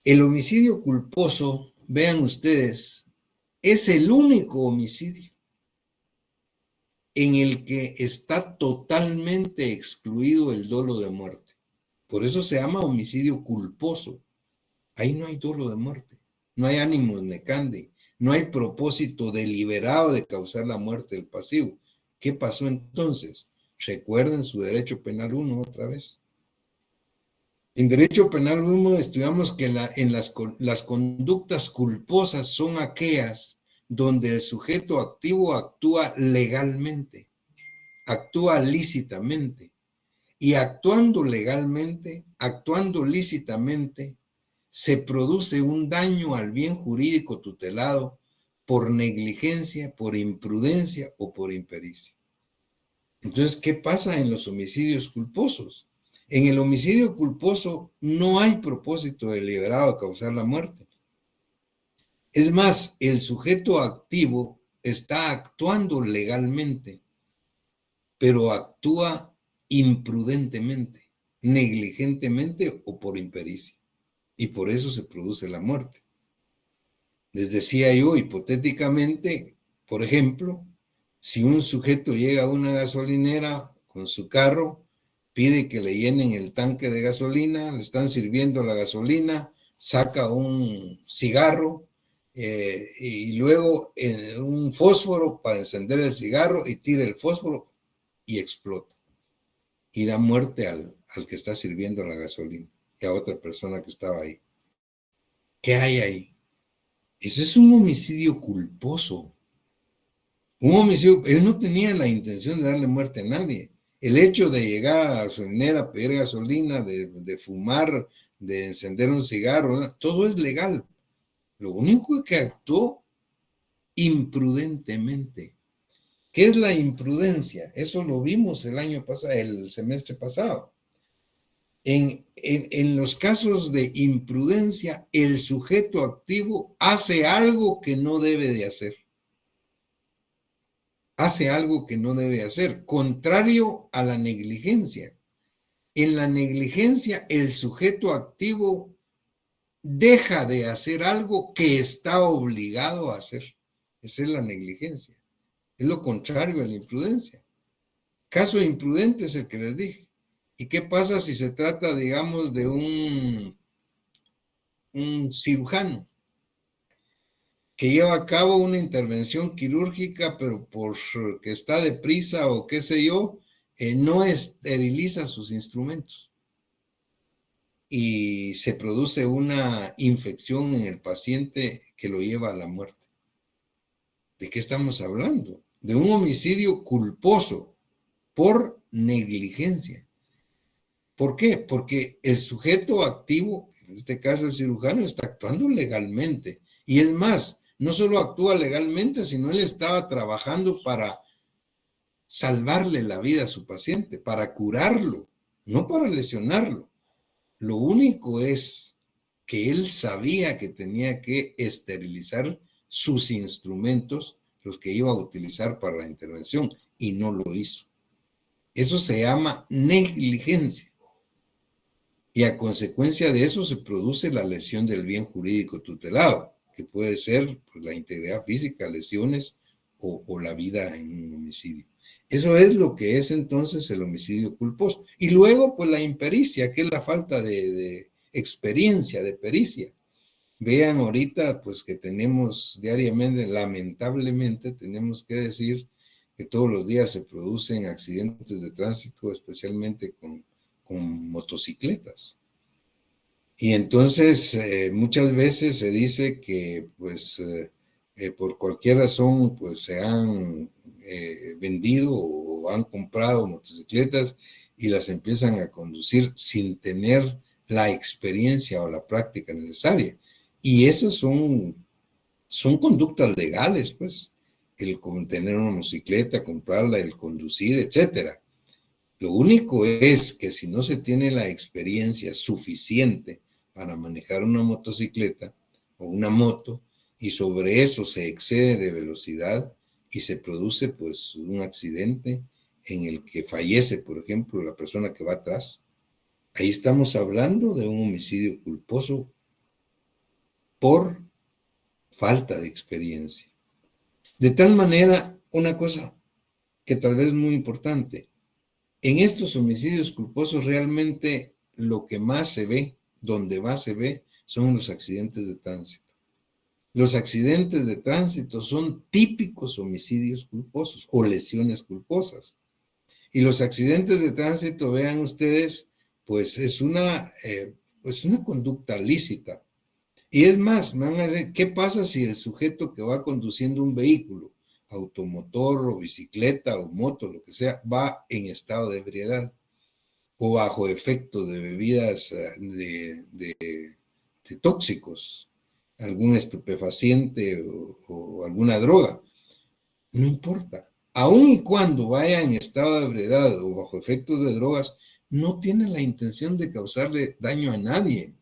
El homicidio culposo, vean ustedes, es el único homicidio en el que está totalmente excluido el dolo de muerte. Por eso se llama homicidio culposo. Ahí no hay dolo de muerte, no hay ánimos necandi, no hay propósito deliberado de causar la muerte del pasivo. ¿Qué pasó entonces? Recuerden su derecho penal 1 otra vez. En derecho penal 1 estudiamos que las conductas culposas son aquellas donde el sujeto activo actúa legalmente, actúa lícitamente, Y actuando legalmente, actuando lícitamente, se produce un daño al bien jurídico tutelado por negligencia, por imprudencia o por impericia. Entonces, ¿qué pasa en los homicidios culposos? En el homicidio culposo no hay propósito deliberado de causar la muerte. Es más, el sujeto activo está actuando legalmente, pero actúa imprudentemente, negligentemente o por impericia. Y por eso se produce la muerte. Les decía yo, hipotéticamente, por ejemplo, si un sujeto llega a una gasolinera con su carro, pide que le llenen el tanque de gasolina, le están sirviendo la gasolina, saca un cigarro y luego un fósforo para encender el cigarro y tira el fósforo y explota. Y da muerte al que está sirviendo la gasolina y a otra persona que estaba ahí. ¿Qué hay ahí? Eso es un homicidio culposo. Un homicidio, él no tenía la intención de darle muerte a nadie. El hecho de llegar a la gasolinera a pedir gasolina, de fumar, de encender un cigarro, ¿no? Todo es legal. Lo único es que actuó imprudentemente. ¿Qué es la imprudencia? Eso lo vimos el semestre pasado. En los casos de imprudencia, el sujeto activo hace algo que no debe de hacer. Hace algo que no debe hacer, contrario a la negligencia. En la negligencia, el sujeto activo deja de hacer algo que está obligado a hacer. Esa es la negligencia. Es lo contrario a la imprudencia. Caso imprudente es el que les dije. ¿Y qué pasa si se trata, digamos, de un cirujano que lleva a cabo una intervención quirúrgica, pero porque está deprisa o qué sé yo, no esteriliza sus instrumentos y se produce una infección en el paciente que lo lleva a la muerte? ¿De qué estamos hablando? De un homicidio culposo por negligencia. ¿Por qué? Porque el sujeto activo, en este caso el cirujano, está actuando legalmente. Y es más, no solo actúa legalmente, sino él estaba trabajando para salvarle la vida a su paciente, para curarlo, no para lesionarlo. Lo único es que él sabía que tenía que esterilizar sus instrumentos, los que iba a utilizar para la intervención, y no lo hizo. Eso se llama negligencia. Y a consecuencia de eso se produce la lesión del bien jurídico tutelado, que puede ser pues, la integridad física, lesiones o la vida en un homicidio. Eso es lo que es entonces el homicidio culposo. Y luego, pues la impericia, que es la falta de experiencia, de pericia. Vean ahorita, pues que tenemos diariamente, lamentablemente, tenemos que decir que todos los días se producen accidentes de tránsito, especialmente con motocicletas. Y entonces muchas veces se dice que pues por cualquier razón pues se han vendido o han comprado motocicletas y las empiezan a conducir sin tener la experiencia o la práctica necesaria. Y esas son conductas legales, pues, el tener una motocicleta, comprarla, el conducir, etcétera. Lo único es que si no se tiene la experiencia suficiente para manejar una motocicleta o una moto y sobre eso se excede de velocidad y se produce pues un accidente en el que fallece, por ejemplo, la persona que va atrás, ahí estamos hablando de un homicidio culposo por falta de experiencia. De tal manera, una cosa que tal vez es muy importante, en estos homicidios culposos realmente lo que más se ve, donde más se ve, son los accidentes de tránsito. Los accidentes de tránsito son típicos homicidios culposos o lesiones culposas. Y los accidentes de tránsito, vean ustedes, pues es una conducta lícita. Y es más, me van a decir, ¿qué pasa si el sujeto que va conduciendo un vehículo, automotor o bicicleta o moto, lo que sea, va en estado de ebriedad? o bajo efecto de bebidas de tóxicos, algún estupefaciente o alguna droga. No importa. Aun y cuando vaya en estado de ebriedad o bajo efectos de drogas, no tiene la intención de causarle daño a nadie,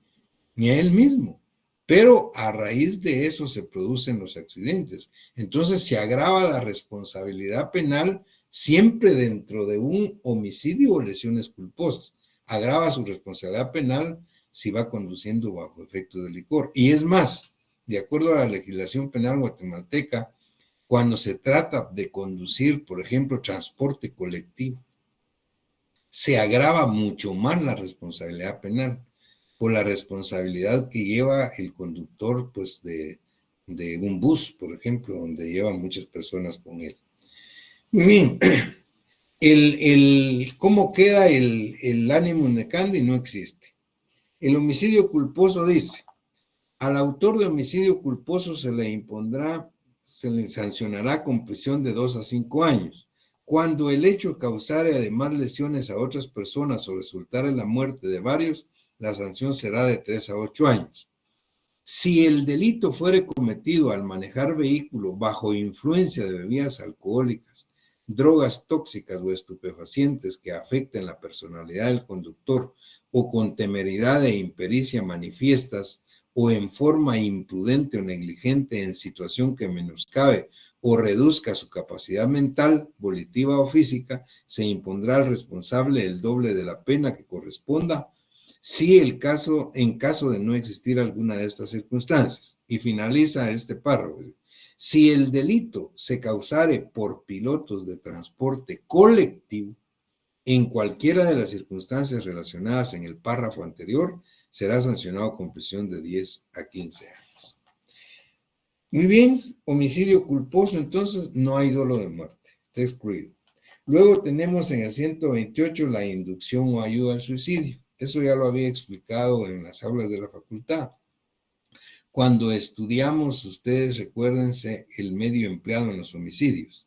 ni a él mismo. Pero a raíz de eso se producen los accidentes. Entonces se agrava la responsabilidad penal siempre dentro de un homicidio o lesiones culposas. Agrava su responsabilidad penal si va conduciendo bajo efecto de licor. Y es más, de acuerdo a la legislación penal guatemalteca, cuando se trata de conducir, por ejemplo, transporte colectivo, se agrava mucho más la responsabilidad penal por la responsabilidad que lleva el conductor pues, de un bus, por ejemplo, donde llevan muchas personas con él. Muy bien, ¿cómo queda el animus necandi? No existe. El homicidio culposo dice, al autor de homicidio culposo se le sancionará con prisión de 2 a 5 años. Cuando el hecho causare además lesiones a otras personas o resultare la muerte de varios, la sanción será de 3 a 8 años. Si el delito fuere cometido al manejar vehículo bajo influencia de bebidas alcohólicas, drogas tóxicas o estupefacientes que afecten la personalidad del conductor o con temeridad e impericia manifiestas o en forma imprudente o negligente en situación que menoscabe o reduzca su capacidad mental, volitiva o física, se impondrá al responsable el doble de la pena que corresponda si en caso de no existir alguna de estas circunstancias. Y finaliza este párrafo. Si el delito se causare por pilotos de transporte colectivo, en cualquiera de las circunstancias relacionadas en el párrafo anterior, será sancionado con prisión de 10 a 15 años. Muy bien, homicidio culposo, entonces no hay dolo de muerte, está excluido. Luego tenemos en el 128 la inducción o ayuda al suicidio. Eso ya lo había explicado en las aulas de la facultad. Cuando estudiamos, ustedes recuérdense el medio empleado en los homicidios.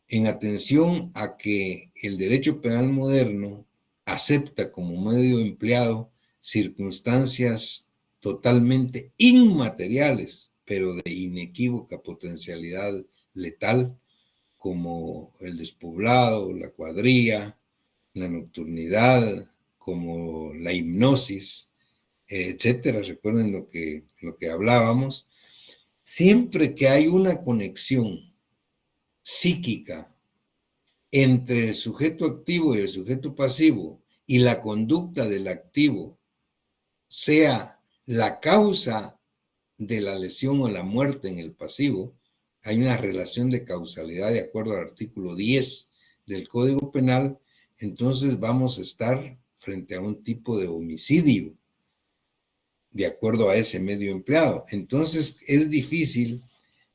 En atención a que el derecho penal moderno acepta como medio empleado circunstancias totalmente inmateriales, pero de inequívoca potencialidad letal, como el despoblado, la cuadrilla, la nocturnidad, como la hipnosis, etcétera. Recuerden lo que hablábamos. Siempre que hay una conexión psíquica entre el sujeto activo y el sujeto pasivo y la conducta del activo sea la causa de la lesión o la muerte en el pasivo, hay una relación de causalidad de acuerdo al artículo 10 del Código Penal, entonces vamos a estar frente a un tipo de homicidio de acuerdo a ese medio empleado. Entonces es difícil,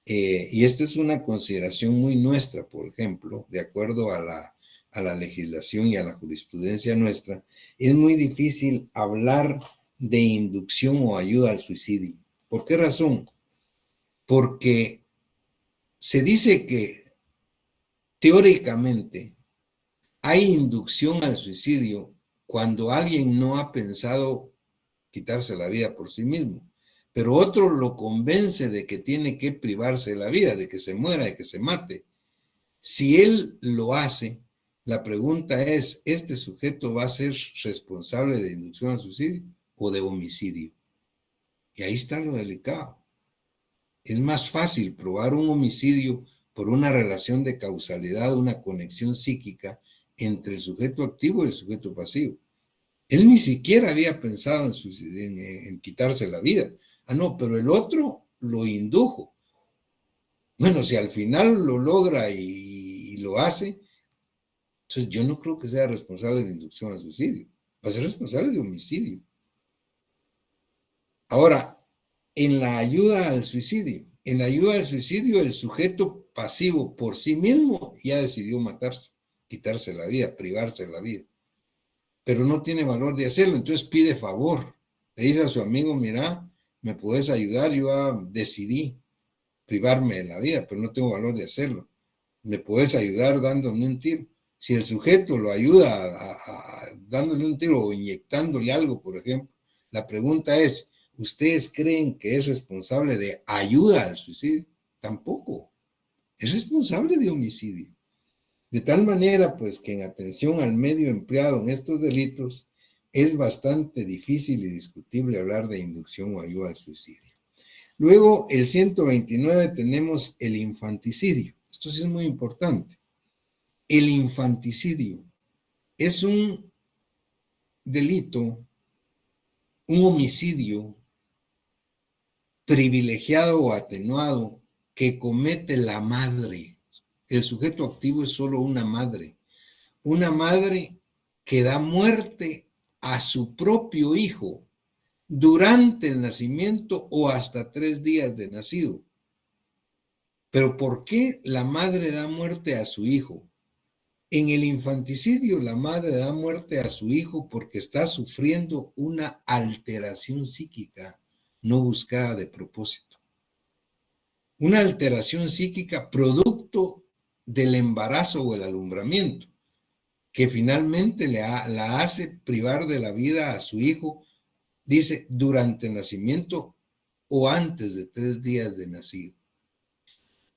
y esta es una consideración muy nuestra, por ejemplo, de acuerdo a la legislación y a la jurisprudencia nuestra, es muy difícil hablar de inducción o ayuda al suicidio. ¿Por qué razón? Porque se dice que teóricamente hay inducción al suicidio cuando alguien no ha pensado quitarse la vida por sí mismo, pero otro lo convence de que tiene que privarse de la vida, de que se muera, de que se mate. Si él lo hace, la pregunta es, ¿este sujeto va a ser responsable de inducción al suicidio o de homicidio? Y ahí está lo delicado. Es más fácil probar un homicidio por una relación de causalidad, una conexión psíquica entre el sujeto activo y el sujeto pasivo. Él ni siquiera había pensado en quitarse la vida. Ah, no, pero el otro lo indujo. Bueno, si al final lo logra y lo hace, entonces yo no creo que sea responsable de inducción al suicidio. Va a ser responsable de homicidio. Ahora, en la ayuda al suicidio, el sujeto pasivo por sí mismo ya decidió matarse, quitarse la vida, privarse de la vida, pero no tiene valor de hacerlo, entonces pide favor. Le dice a su amigo, mira, ¿me puedes ayudar? Yo decidí privarme de la vida, pero no tengo valor de hacerlo. ¿Me puedes ayudar dándome un tiro? Si el sujeto lo ayuda dándole un tiro o inyectándole algo, por ejemplo, la pregunta es, ¿ustedes creen que es responsable de ayuda al suicidio? Tampoco. Es responsable de homicidio. De tal manera, pues, que en atención al medio empleado en estos delitos, es bastante difícil y discutible hablar de inducción o ayuda al suicidio. Luego, el 129 tenemos el infanticidio. Esto sí es muy importante. El infanticidio es un delito, un homicidio privilegiado o atenuado que comete la madre. El sujeto activo es solo una madre que da muerte a su propio hijo durante el nacimiento o hasta 3 días de nacido. Pero ¿por qué la madre da muerte a su hijo? En el infanticidio, la madre da muerte a su hijo porque está sufriendo una alteración psíquica no buscada de propósito. Una alteración psíquica producto del embarazo o el alumbramiento, que finalmente la hace privar de la vida a su hijo, dice, durante el nacimiento o antes de 3 días de nacido.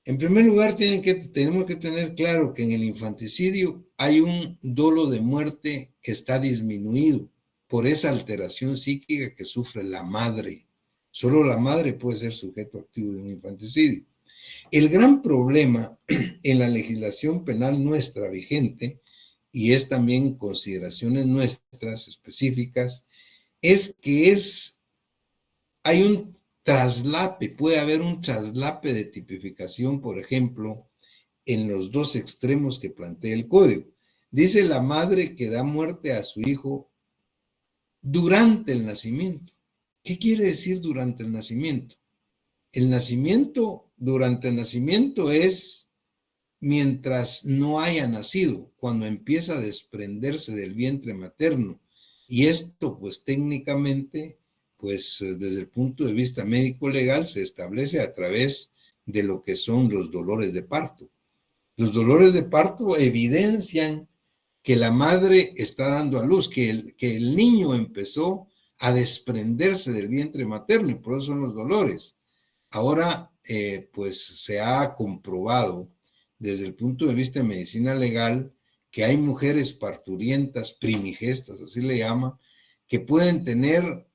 En primer lugar, tenemos que tener claro que en el infanticidio hay un dolo de muerte que está disminuido por esa alteración psíquica que sufre la madre. Solo la madre puede ser sujeto activo de un infanticidio. El gran problema en la legislación penal nuestra vigente, y es también consideraciones nuestras específicas, es que hay un traslape, puede haber un traslape de tipificación, por ejemplo, en los dos extremos que plantea el código. Dice la madre que da muerte a su hijo durante el nacimiento. ¿Qué quiere decir durante el nacimiento? Durante el nacimiento es mientras no haya nacido, cuando empieza a desprenderse del vientre materno. Y esto, pues técnicamente, pues desde el punto de vista médico-legal, se establece a través de lo que son los dolores de parto. Los dolores de parto evidencian que la madre está dando a luz, que el niño empezó a desprenderse del vientre materno, y por eso son los dolores. Ahora, pues se ha comprobado desde el punto de vista de medicina legal que hay mujeres parturientas, primigestas, así le llaman, que pueden tener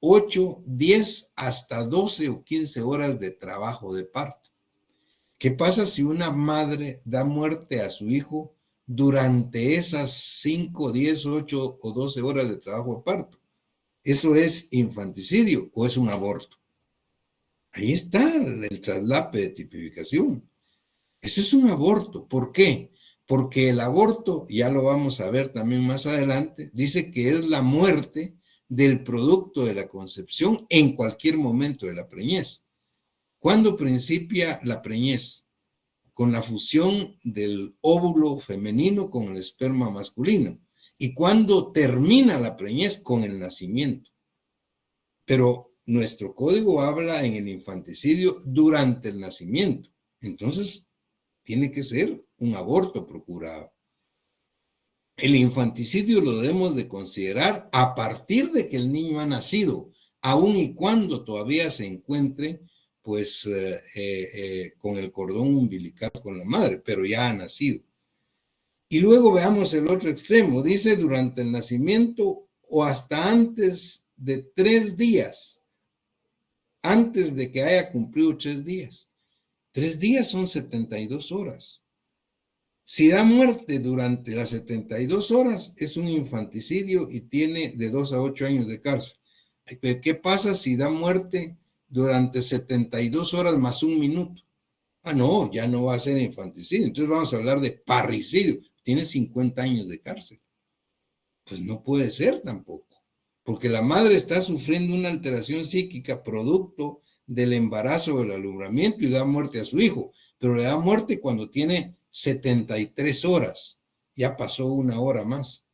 8, 10, hasta 12 o 15 horas de trabajo de parto. ¿Qué pasa si una madre da muerte a su hijo durante esas 5, 10, 8 o 12 horas de trabajo de parto? ¿Eso es infanticidio o es un aborto? Ahí está el traslape de tipificación. Eso es un aborto. ¿Por qué? Porque el aborto, ya lo vamos a ver también más adelante, dice que es la muerte del producto de la concepción en cualquier momento de la preñez. ¿Cuándo principia la preñez? Con la fusión del óvulo femenino con el esperma masculino. ¿Y cuándo termina la preñez? Con el nacimiento. Pero nuestro código habla en el infanticidio durante el nacimiento. Entonces, tiene que ser un aborto procurado. El infanticidio lo debemos de considerar a partir de que el niño ha nacido, aun y cuando todavía se encuentre pues con el cordón umbilical con la madre, pero ya ha nacido. Y luego veamos el otro extremo, dice durante el nacimiento o hasta antes de 3 días, antes de que haya cumplido 3 días. 3 días son 72 horas. Si da muerte durante las 72 horas, es un infanticidio y tiene de 2 a 8 años de cárcel. ¿Qué pasa si da muerte durante 72 horas más 1 minuto? Ah, no, ya no va a ser infanticidio. Entonces vamos a hablar de parricidio. Tiene 50 años de cárcel. Pues no puede ser tampoco, porque la madre está sufriendo una alteración psíquica producto del embarazo o del alumbramiento y da muerte a su hijo, pero le da muerte cuando tiene 73 horas. Ya pasó 1 hora más.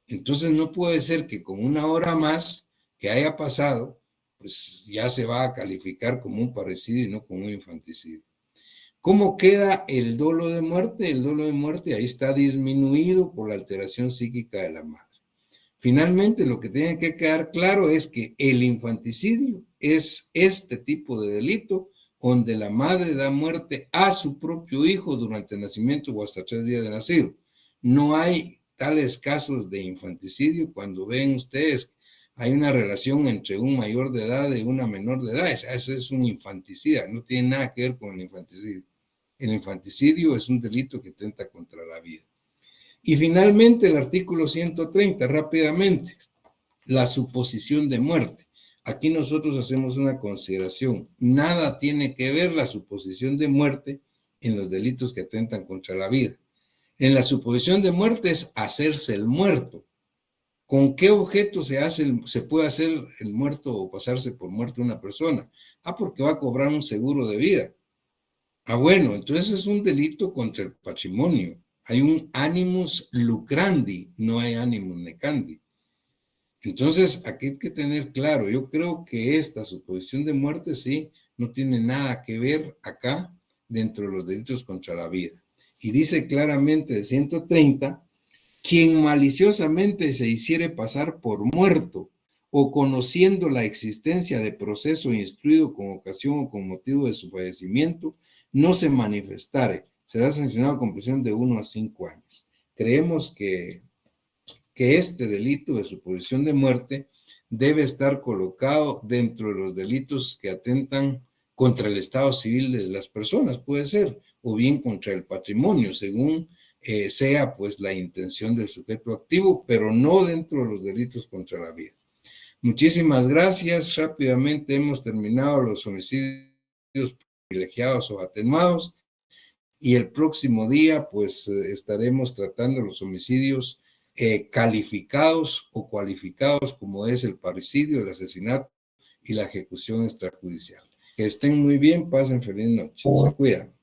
Entonces no puede ser que con 1 hora más que haya pasado, pues ya se va a calificar como un parricidio y no como un infanticidio. ¿Cómo queda el dolo de muerte? El dolo de muerte ahí está disminuido por la alteración psíquica de la madre. Finalmente, lo que tiene que quedar claro es que el infanticidio es este tipo de delito donde la madre da muerte a su propio hijo durante el nacimiento o hasta 3 días de nacido. No hay tales casos de infanticidio cuando ven ustedes hay una relación entre un mayor de edad y una menor de edad. Eso es un infanticida, no tiene nada que ver con el infanticidio. El infanticidio es un delito que atenta contra la vida. Y finalmente el artículo 130, rápidamente, la suposición de muerte. Aquí nosotros hacemos una consideración. Nada tiene que ver la suposición de muerte en los delitos que atentan contra la vida. En la suposición de muerte es hacerse el muerto. ¿Con qué objeto se puede hacer el muerto o pasarse por muerto una persona? Porque va a cobrar un seguro de vida. Bueno, entonces es un delito contra el patrimonio. Hay un animus lucrandi, no hay animus necandi. Entonces, aquí hay que tener claro, yo creo que esta suposición de muerte sí no tiene nada que ver acá dentro de los delitos contra la vida. Y dice claramente de 130, quien maliciosamente se hiciere pasar por muerto o conociendo la existencia de proceso instruido con ocasión o con motivo de su fallecimiento, no se manifestare, será sancionado con prisión de 1 a 5 años. Creemos que este delito de suposición de muerte debe estar colocado dentro de los delitos que atentan contra el estado civil de las personas, puede ser, o bien contra el patrimonio, según sea pues la intención del sujeto activo, pero no dentro de los delitos contra la vida. Muchísimas gracias. Rápidamente hemos terminado los homicidios privilegiados o atenuados y el próximo día pues estaremos tratando los homicidios calificados o cualificados como es el parricidio, el asesinato y la ejecución extrajudicial. Que estén muy bien, pasen feliz noche. Se cuidan.